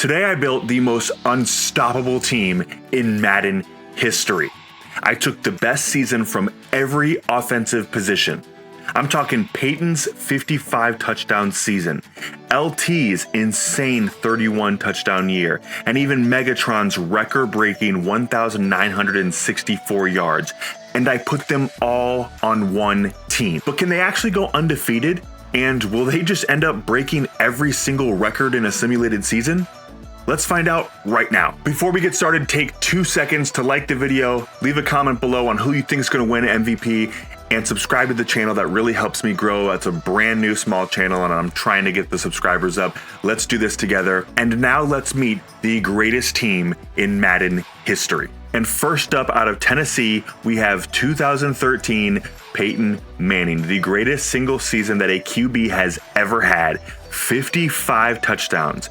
Today I built the most unstoppable team in Madden history. I took the best season from every offensive position. I'm talking Peyton's 55 touchdown season, LT's insane 31 touchdown year, and even Megatron's record-breaking 1,964 yards. And I put them all on one team. But can they actually go undefeated? And will they just end up breaking every single record in a simulated season? Let's find out right now. Before we get started, take 2 seconds to like the video, leave a comment below on who you think is going to win MVP, and subscribe to the channel. That really helps me grow. It's a brand new small channel and I'm trying to get the subscribers up. Let's do this together. And now let's meet the greatest team in Madden history. And first up, out of Tennessee, we have 2013 Peyton Manning, the greatest single season that a QB has ever had. 55 touchdowns,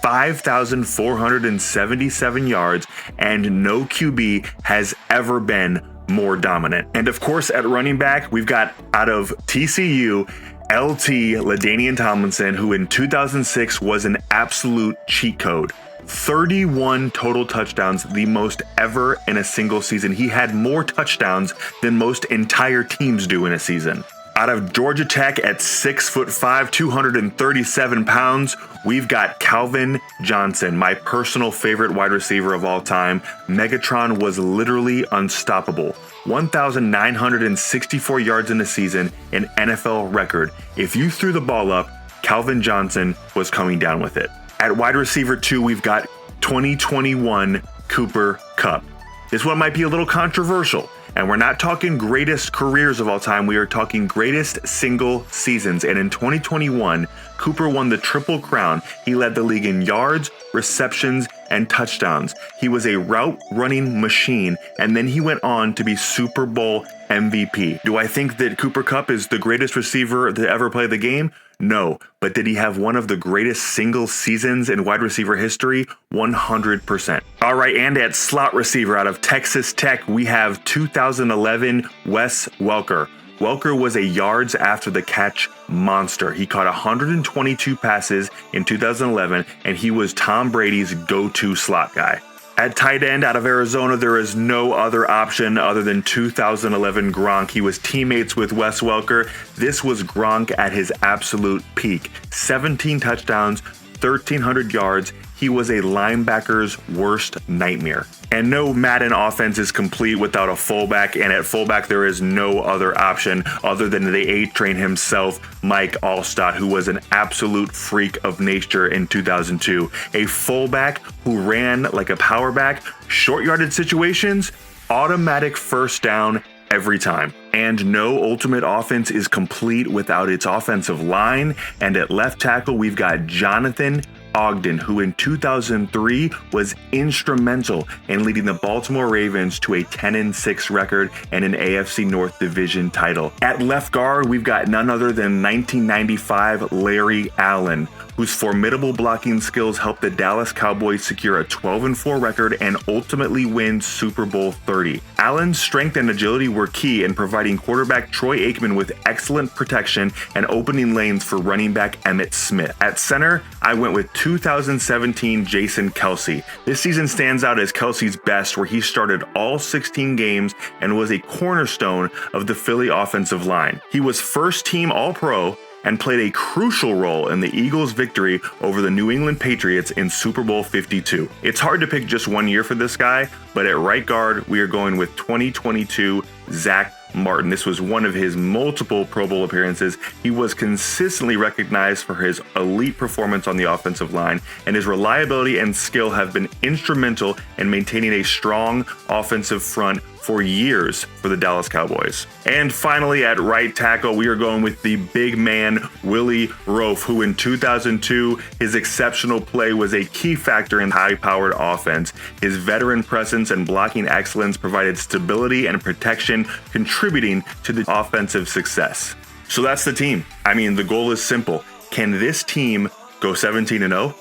5,477 yards, and no QB has ever been more dominant. And of course, at running back, we've got, out of TCU, LT LaDainian Tomlinson, who in 2006 was an absolute cheat code. 31 total touchdowns, the most ever in a single season. He had more touchdowns than most entire teams do in a season. Out of Georgia Tech at 6'5", 237 pounds, we've got Calvin Johnson, my personal favorite wide receiver of all time. Megatron was literally unstoppable. 1,964 yards in a season, an NFL record. If you threw the ball up, Calvin Johnson was coming down with it. At wide receiver 2, we've got 2021 Cooper Kupp. This one might be a little controversial. And we're not talking greatest careers of all time, we are talking greatest single seasons. And in 2021, Cooper won the Triple Crown. He led the league in yards, receptions, and touchdowns. He was a route running machine, and then he went on to be Super Bowl MVP. Do I think that Cooper Kupp is the greatest receiver to ever play the game? No, but did he have one of the greatest single seasons in wide receiver history? 100%. All right, and at slot receiver out of Texas Tech, we have 2011 Wes Welker. Welker was a yards after the catch monster. He caught 122 passes in 2011, and he was Tom Brady's go-to slot guy. At tight end out of Arizona, there is no other option other than 2011 Gronk. He was teammates with Wes Welker. This was Gronk at his absolute peak. 17 touchdowns, 1,300 yards. He was a linebacker's worst nightmare. And no Madden offense is complete without a fullback, and at fullback there is no other option other than the A-Train himself, Mike Alstott, who was an absolute freak of nature in 2002. A fullback who ran like a power back, short yarded situations, automatic first down every time. And no ultimate offense is complete without its offensive line. And at left tackle, we've got Jonathan Ogden, who in 2003 was instrumental in leading the Baltimore Ravens to a 10-6 record and an AFC North Division title. At left guard, we've got none other than 1995 Larry Allen, whose formidable blocking skills helped the Dallas Cowboys secure a 12-4 record and ultimately win Super Bowl 30. Allen's strength and agility were key in providing quarterback Troy Aikman with excellent protection and opening lanes for running back Emmitt Smith. At center, I went with 2017 Jason Kelce. This season stands out as Kelce's best, where he started all 16 games and was a cornerstone of the Philly offensive line. He was first-team All-Pro and played a crucial role in the Eagles' victory over the New England Patriots in Super Bowl 52. It's hard to pick just one year for this guy, but at right guard, we are going with 2022 Zach Martin. This was one of his multiple Pro Bowl appearances. He was consistently recognized for his elite performance on the offensive line, and his reliability and skill have been instrumental in maintaining a strong offensive front for years for the Dallas Cowboys. And finally, at right tackle, we are going with the big man, Willie Roaf, who in 2002, his exceptional play was a key factor in high-powered offense. His veteran presence and blocking excellence provided stability and protection, contributing to the offensive success. So that's the team. I mean, the goal is simple. Can this team go 17-0?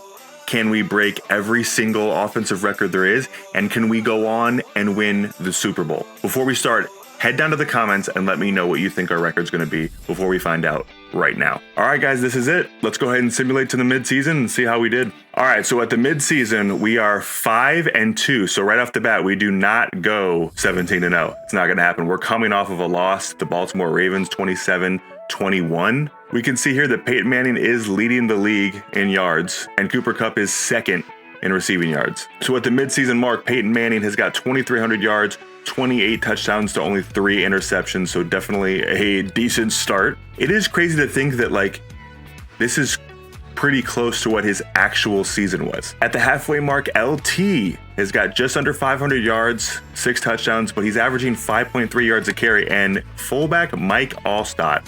Can we break every single offensive record there is? And can we go on and win the Super Bowl? Before we start, Head down to the comments and let me know what you think our record's going to be before we find out right now. All right, guys, this is it. Let's go ahead and simulate to the midseason and see how we did. All right, so at the midseason, we are 5-2. So right off the bat, we do not go 17-0. It's not going to happen. We're coming off of a loss to the Baltimore Ravens, 27-21. We can see here that Peyton Manning is leading the league in yards, and Cooper Kupp is second in receiving yards. So at the midseason mark, Peyton Manning has got 2,300 yards, 28 touchdowns to only 3 interceptions, so definitely a decent start. It is crazy to think that, like, this is pretty close to what his actual season was. At the halfway mark, LT has got just under 500 yards, 6 touchdowns, but he's averaging 5.3 yards a carry, and fullback Mike Allstott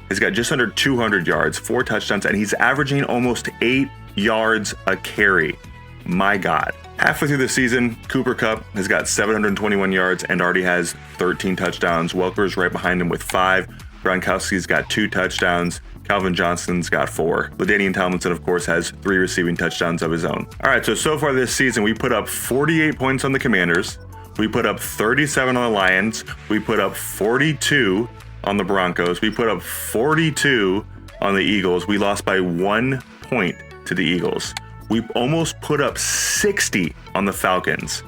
has got just under 200 yards, 4 touchdowns, and he's averaging almost 8 yards a carry. My God. Halfway through the season, Cooper Kupp has got 721 yards and already has 13 touchdowns. Welker's right behind him with 5. Gronkowski's got 2 touchdowns. Calvin Johnson's got 4. LaDainian Tomlinson, of course, has 3 receiving touchdowns of his own. All right, so far this season, we put up 48 points on the Commanders. We put up 37 on the Lions. We put up 42 on the Broncos. We put up 42 on the Eagles. We lost by 1 point to the Eagles. We almost put up 60 on the Falcons.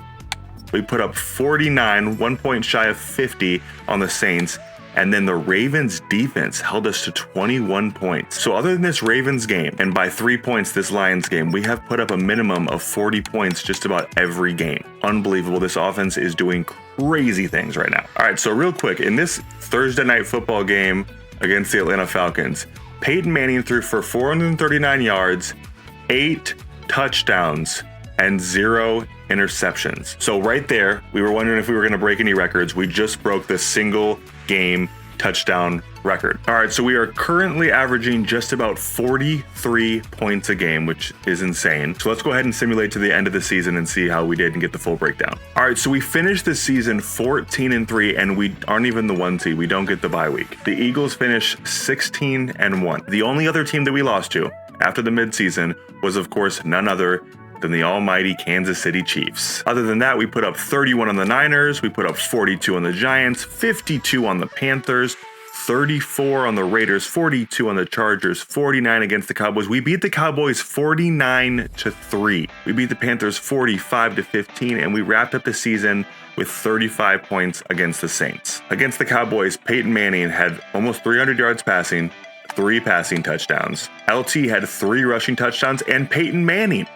We put up 49, 1 point shy of 50 on the Saints. And then the Ravens defense held us to 21 points. So other than this Ravens game, and by 3 points this Lions game, we have put up a minimum of 40 points just about every game. Unbelievable. This offense is doing crazy things right now. All right, so real quick, in this Thursday night football game against the Atlanta Falcons, Peyton Manning threw for 439 yards, 8 touchdowns, and 0 interceptions. So right there, we were wondering if we were going to break any records. We just broke the single game touchdown record. All right, so we are currently averaging just about 43 points a game, which is insane. So let's go ahead and simulate to the end of the season and see how we did and get the full breakdown. All right, so we finished the season 14-3, and we aren't even the 1 seed. We don't get the bye week. The Eagles finish 16-1. The only other team that we lost to after the midseason was, of course, none other than the almighty Kansas City Chiefs. Other than that, we put up 31 on the Niners, we put up 42 on the Giants, 52 on the Panthers, 34 on the Raiders, 42 on the Chargers, 49 against the Cowboys. We beat the Cowboys 49-3. We beat the Panthers 45-15, and we wrapped up the season with 35 points against the Saints. Against the Cowboys, Peyton Manning had almost 300 yards passing, 3 passing touchdowns. LT had 3 rushing touchdowns, and Peyton Manning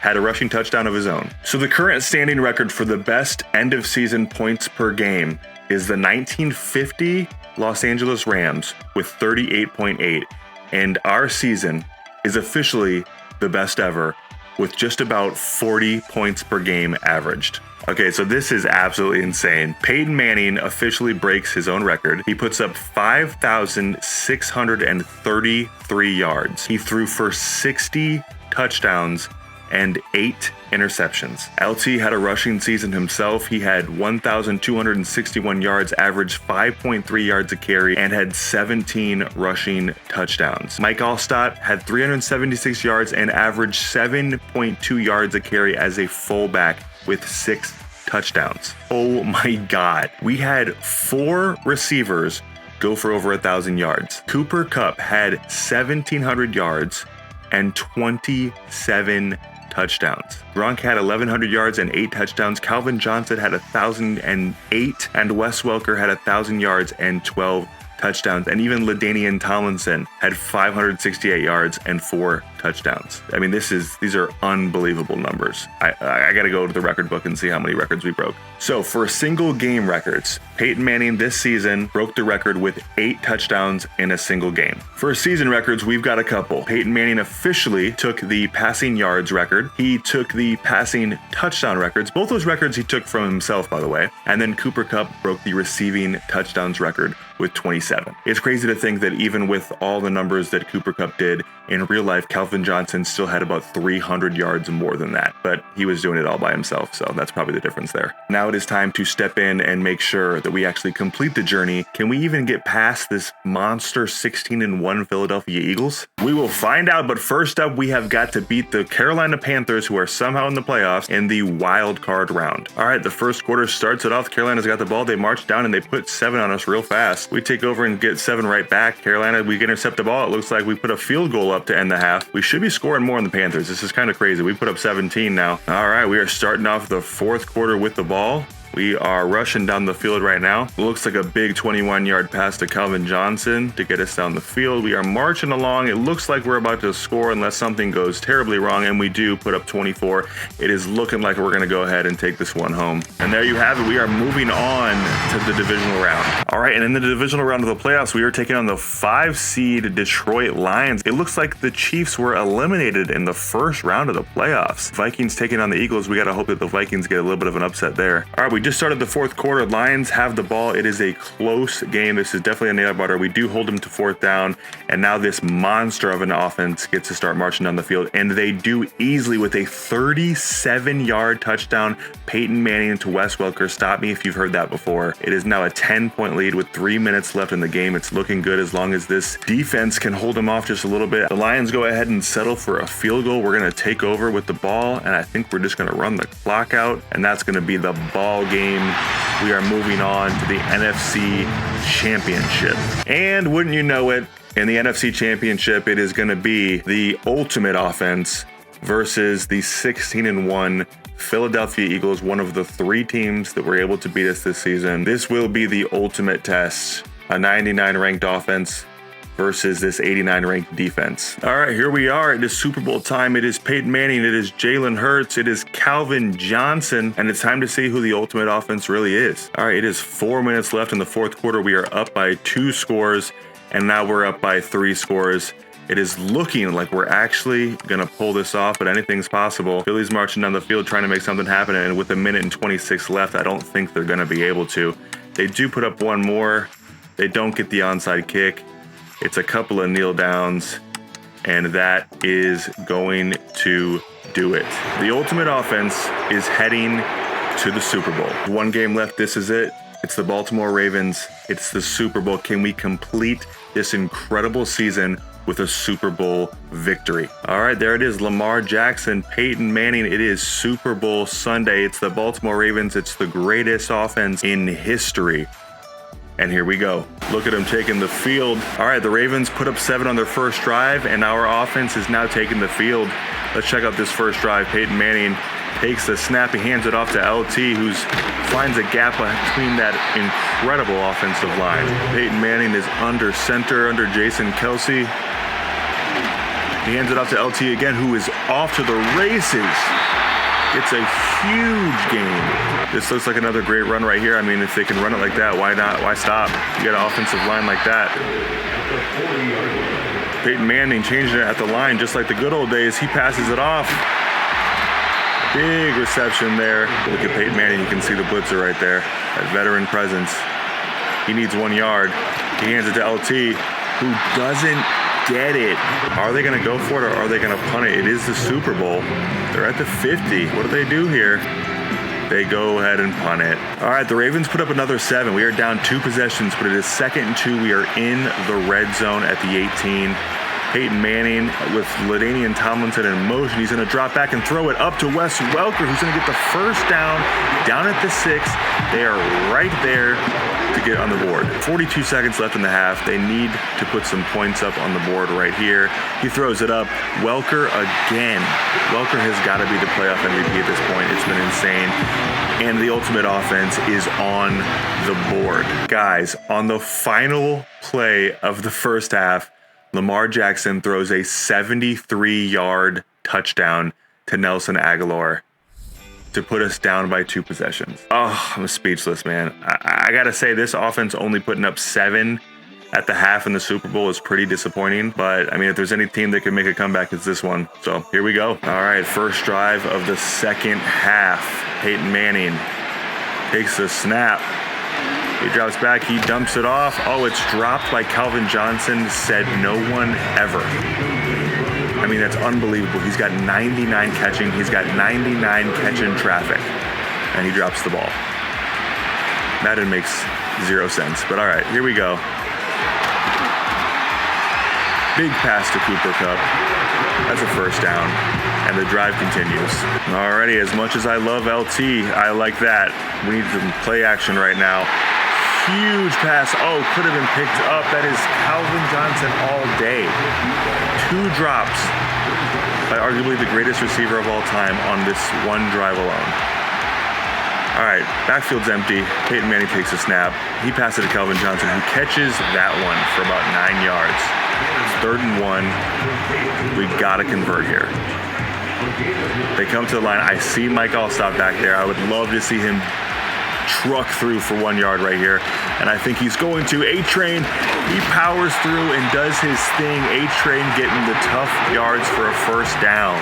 had a rushing touchdown of his own. So the current standing record for the best end of season points per game is the 1950 Los Angeles Rams with 38.8. And our season is officially the best ever with just about 40 points per game averaged. Okay, so this is absolutely insane. Peyton Manning officially breaks his own record. He puts up 5,633 yards. He threw for 60 touchdowns and 8 interceptions. LT had a rushing season himself. He had 1,261 yards, averaged 5.3 yards a carry, and had 17 rushing touchdowns. Mike Allstott had 376 yards and averaged 7.2 yards a carry as a fullback with 6 touchdowns. Oh my God. We had 4 receivers go for over 1,000 yards. Cooper Kupp had 1,700 yards and 27 touchdowns. Gronk had 1,100 yards and 8 touchdowns. Calvin Johnson had 1,008, and Wes Welker had 1,000 yards and 12 touchdowns. And even LaDainian Tomlinson had 568 yards and 4 touchdowns. I mean, these are unbelievable numbers. I got to go to the record book and see how many records we broke. So for single game records, Peyton Manning this season broke the record with 8 touchdowns in a single game. For season records, we've got a couple. Peyton Manning officially took the passing yards record. He took the passing touchdown records. Both those records he took from himself, by the way. And then Cooper Kupp broke the receiving touchdowns record with 27. It's crazy to think that even with all the numbers that Cooper Kupp did in real life, Calvin Calvin Johnson still had about 300 yards more than that, but he was doing it all by himself, so that's probably the difference there. Now it is time to step in and make sure that we actually complete the journey. Can we even get past this monster 16-1 Philadelphia Eagles? We will find out, but first up, we have got to beat the Carolina Panthers, who are somehow in the playoffs, in the wild card round. All right, the first quarter starts it off. Carolina's got the ball. They march down and they put 7 on us real fast. We take over and get 7 right back. Carolina, we intercept the ball. It looks like we put a field goal up to end the half. We should be scoring more on the Panthers. This is kind of crazy. We put up 17 now. All right, we are starting off the fourth quarter with the ball. We are rushing down the field right now. Looks like a big 21-yard pass to Calvin Johnson to get us down the field. We are marching along. It looks like we're about to score unless something goes terribly wrong, and we do put up 24. It is looking like we're going to go ahead and take this one home. And there you have it. We are moving on to the divisional round. All right, and in the divisional round of the playoffs, we are taking on the 5-seed Detroit Lions. It looks like the Chiefs were eliminated in the first round of the playoffs. Vikings taking on the Eagles. We got to hope that the Vikings get a little bit of an upset there. All right, we just started the fourth quarter. Lions have the ball. It is a close game. This is definitely a nail biter. We do hold them to fourth down, and now this monster of an offense gets to start marching down the field, and they do easily with a 37-yard touchdown. Peyton Manning to Wes Welker. Stop me if you've heard that before. It is now a 10-point lead with 3 minutes left in the game. It's looking good as long as this defense can hold them off just a little bit. The Lions go ahead and settle for a field goal. We're going to take over with the ball, and I think we're just going to run the clock out, and that's going to be the ball game. We are moving on to the NFC Championship. And wouldn't you know it, in the NFC Championship, it is going to be the ultimate offense versus the 16-1 Philadelphia Eagles, one of the 3 teams that were able to beat us this season. This will be the ultimate test. A 99 ranked offense versus this 89 ranked defense. All right, here we are. It is Super Bowl time. It is Peyton Manning. It is Jalen Hurts. It is Calvin Johnson. And it's time to see who the ultimate offense really is. All right, it is 4 minutes left in the fourth quarter. We are up by 2 scores, and now we're up by 3 scores. It is looking like we're actually going to pull this off, but anything's possible. Philly's marching down the field trying to make something happen, and with 1:26 left, I don't think they're going to be able to. They do put up one more. They don't get the onside kick. It's a couple of kneel downs, and that is going to do it. The ultimate offense is heading to the Super Bowl. 1 game left. This is it. It's the Baltimore Ravens. It's the Super Bowl. Can we complete this incredible season with a Super Bowl victory? All right, there it is. Lamar Jackson, Peyton Manning. It is Super Bowl Sunday. It's the Baltimore Ravens. It's the greatest offense in history. And here we go. Look at them taking the field. All right, the Ravens put up 7 on their first drive, and our offense is now taking the field. Let's check out this first drive. Peyton Manning takes the snap. He hands it off to LT, who finds a gap between that incredible offensive line. Peyton Manning is under center, under Jason Kelsey. He hands it off to LT again, who is off to the races. It's a huge game. This looks like another great run right here. I mean, if they can run it like that, why not? Why stop? You got an offensive line like that. Peyton Manning changing it at the line just like the good old days. He passes it off. Big reception there. Look at Peyton Manning. You can see the blitzer right there. That veteran presence. He needs 1 yard. He hands it to LT, who doesn't get it. Are they going to go for it, or are they going to punt it? It is the Super Bowl. They're at the 50. What do they do here? They go ahead and punt it. All right, the Ravens put up another 7. We are down 2 possessions, but it is 2nd and 2. We are in the red zone at the 18. Peyton Manning with LaDainian Tomlinson in motion. He's going to drop back and throw it up to Wes Welker, who's going to get the first down at the 6. They are right there to get on the board. 42 seconds left in the half. They need to put some points up on the board right here. He throws it up. Welker again. Welker has got to be the playoff MVP at this point. It's been insane. And the ultimate offense is on the board. Guys, on the final play of the first half, Lamar Jackson throws a 73-yard touchdown to Nelson Aguilar to put us down by 2 possessions. Oh, I'm speechless, man. I gotta say, this offense only putting up 7 at the half in the Super Bowl is pretty disappointing. But, I mean, if there's any team that can make a comeback, it's this one. So, here we go. All right, first drive of the second half. Peyton Manning takes the snap. He drops back. He dumps it off. Oh, it's dropped by Calvin Johnson. Said no one ever. I mean, that's unbelievable. He's got 99 catching. He's got 99 catching traffic. And he drops the ball. Madden makes 0 sense. But all right, here we go. Big pass to Cooper Kupp. That's a first down. And the drive continues. Alrighty, as much as I love LT, I like that. We need some play action right now. Huge pass. Oh, could have been picked up. That is Calvin Johnson all day. 2 drops by arguably the greatest receiver of all time on this one drive alone. All right, backfield's empty. Peyton Manning takes a snap. He passes it to Calvin Johnson, who catches that one for about 9 yards. It's 3rd and 1. We gotta convert here. They come to the line. I see Mike Allstott back there. I would love to see him truck through for 1 yard right here. And I think he's going to. A-Train, he powers through and does his thing. A-Train getting the tough yards for a first down.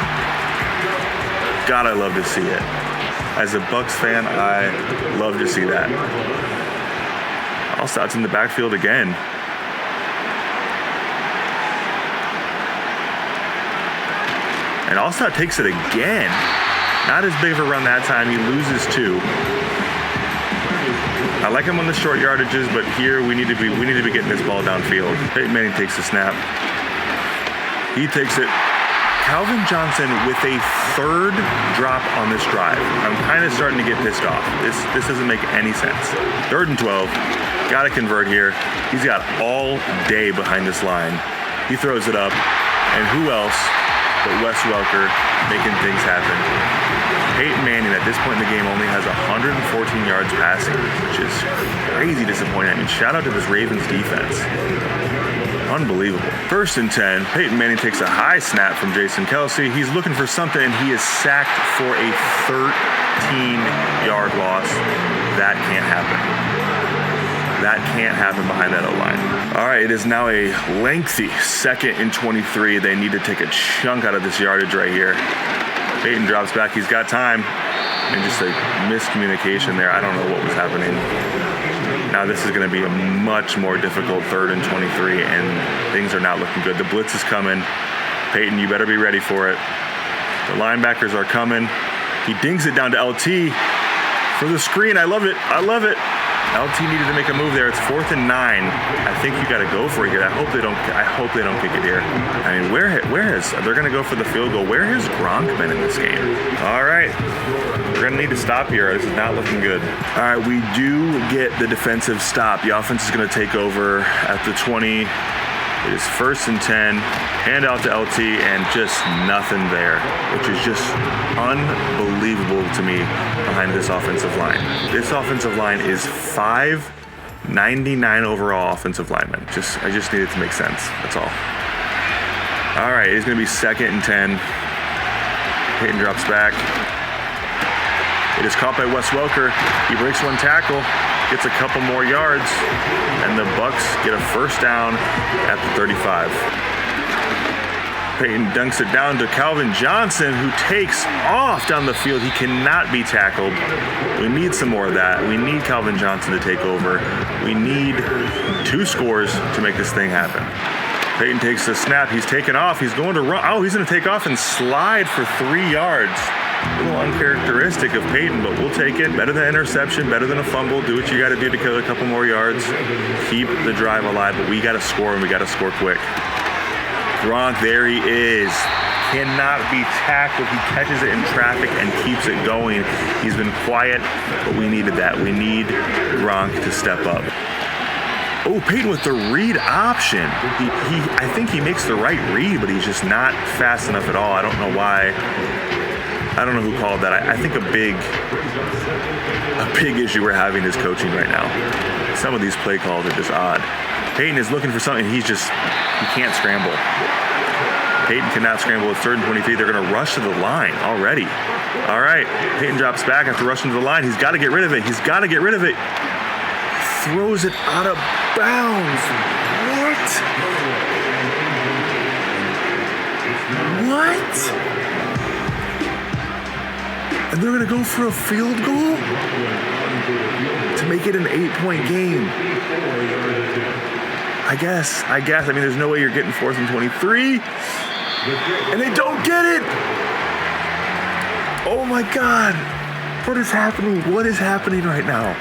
God, I love to see it. As a Bucs fan, I love to see that. Allstott's in the backfield again. And Allstott takes it again. Not as big of a run that time. He loses 2. I like him on the short yardages, but here we need to be getting this ball downfield. Peyton Manning takes the snap. He takes it. Calvin Johnson with a 3rd drop on this drive. I'm kind of starting to get pissed off. This doesn't make any sense. 3rd and 12. Got to convert here. He's got all day behind this line. He throws it up, and who else but Wes Welker making things happen. Peyton Manning at this point in the game only has 114 yards passing, which is crazy disappointing. I mean, shout out to this Ravens defense. Unbelievable. 1st and 10. Peyton Manning takes a high snap from Jason Kelsey. He's looking for something, and he is sacked for a 13-yard loss. That can't happen. That can't happen behind that O-line. All right, it is now a lengthy 2nd and 23. They need to take a chunk out of this yardage right here. Peyton drops back. He's got time. And just a miscommunication there. I don't know what was happening. Now this is going to be a much more difficult 3rd and 23, and things are not looking good. The blitz is coming. Peyton, you better be ready for it. The linebackers are coming. He dings it down to LT for the screen. I love it. I love it. LT needed to make a move there. It's 4th and 9. I think you got to go for it here. I hope they don't kick it here. I mean, they're going to go for the field goal. Where has Gronk been in this game? All right, we're going to need to stop here. This is not looking good. All right, we do get the defensive stop. The offense is going to take over at the 20. It is 1st and 10. Hand out to LT, and just nothing there, which is just unbelievable to me behind this offensive line. This offensive line is 599 overall offensive linemen. I just need it to make sense. That's all. All right, it's going to be 2nd and 10. Peyton drops back. It is caught by Wes Welker. He breaks 1 tackle, gets a couple more yards, and the Bucs get a first down at the 35. Peyton dunks it down to Calvin Johnson, who takes off down the field. He cannot be tackled. We need some more of that. We need Calvin Johnson to take over. We need 2 scores to make this thing happen. Peyton takes the snap. He's taking off. He's going to run. Oh, he's going to take off and slide for 3 yards. A little uncharacteristic of Peyton, but we'll take it. Better than interception, better than a fumble. Do what you got to do to kill a couple more yards. Keep the drive alive, but we got to score, and we got to score quick. Gronk, there he is. Cannot be tackled. He catches it in traffic and keeps it going. He's been quiet, but we needed that. We need Gronk to step up. Oh, Peyton with the read option. I think he makes the right read, but he's just not fast enough at all. I don't know why. I don't know who called that. I think a big issue we're having is coaching right now. Some of these play calls are just odd. Peyton is looking for something. He can't scramble. Peyton cannot scramble. It's 3rd and 23. They're going to rush to the line already. All right. Peyton drops back after rushing to the line. He's got to get rid of it. Throws it out of bounds. What? And they're going to go for a field goal to make it an 8-point game. I guess. I mean, there's no way you're getting 4th and 23. And they don't get it. Oh my God. What is happening? What is happening right now?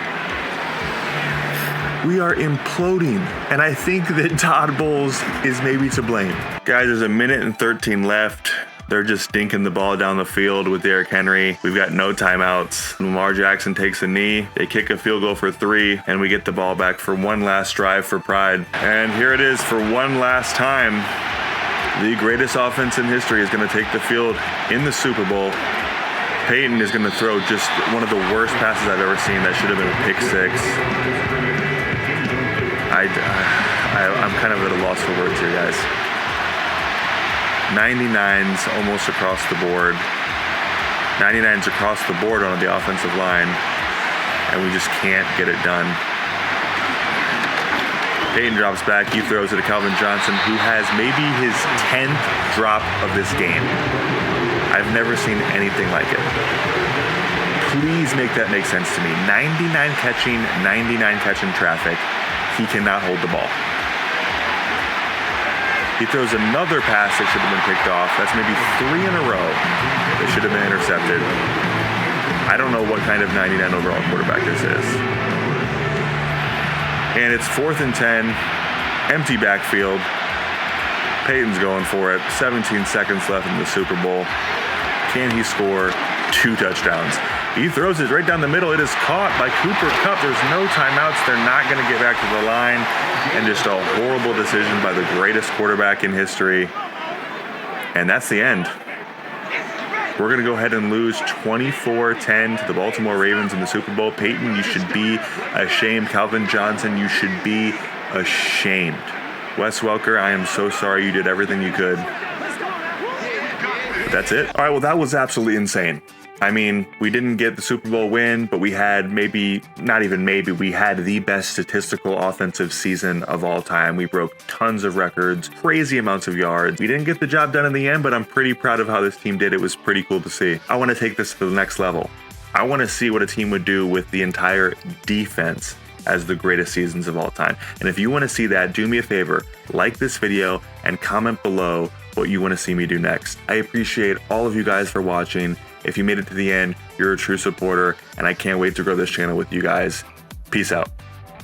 We are imploding. And I think that Todd Bowles is maybe to blame. Guys, there's 1:13 left. They're just dinking the ball down the field with Derrick Henry. We've got no timeouts. Lamar Jackson takes a knee. They kick a field goal for 3, and we get the ball back for one last drive for Pride. And here it is for one last time. The greatest offense in history is going to take the field in the Super Bowl. Peyton is going to throw just one of the worst passes I've ever seen. That should have been a pick 6. I'm kind of at a loss for words here, guys. 99s almost across the board. 99s across the board on the offensive line, and we just can't get it done. Peyton drops back. He throws it to Calvin Johnson, who has maybe his 10th drop of this game. I've never seen anything like it. Please make that make sense to me. 99 catching traffic. He cannot hold the ball. He throws another pass that should have been picked off. That's maybe 3 in a row that should have been intercepted. I don't know what kind of 99 overall quarterback this is. And it's 4th and 10, empty backfield. Peyton's going for it. 17 seconds left in the Super Bowl. Can he score 2 touchdowns? He throws it right down the middle. It is caught by Cooper Kupp. There's no timeouts. They're not going to get back to the line. And just a horrible decision by the greatest quarterback in history. And that's the end. We're going to go ahead and lose 24-10 to the Baltimore Ravens in the Super Bowl. Peyton, you should be ashamed. Calvin Johnson, you should be ashamed. Wes Welker, I am so sorry. You did everything you could. But that's it. All right, well, that was absolutely insane. I mean, we didn't get the Super Bowl win, but we had we had the best statistical offensive season of all time. We broke tons of records, crazy amounts of yards. We didn't get the job done in the end, but I'm pretty proud of how this team did. It was pretty cool to see. I want to take this to the next level. I want to see what a team would do with the entire defense as the greatest seasons of all time. And if you want to see that, do me a favor, like this video and comment below what you want to see me do next. I appreciate all of you guys for watching. If you made it to the end, you're a true supporter, and I can't wait to grow this channel with you guys. Peace out.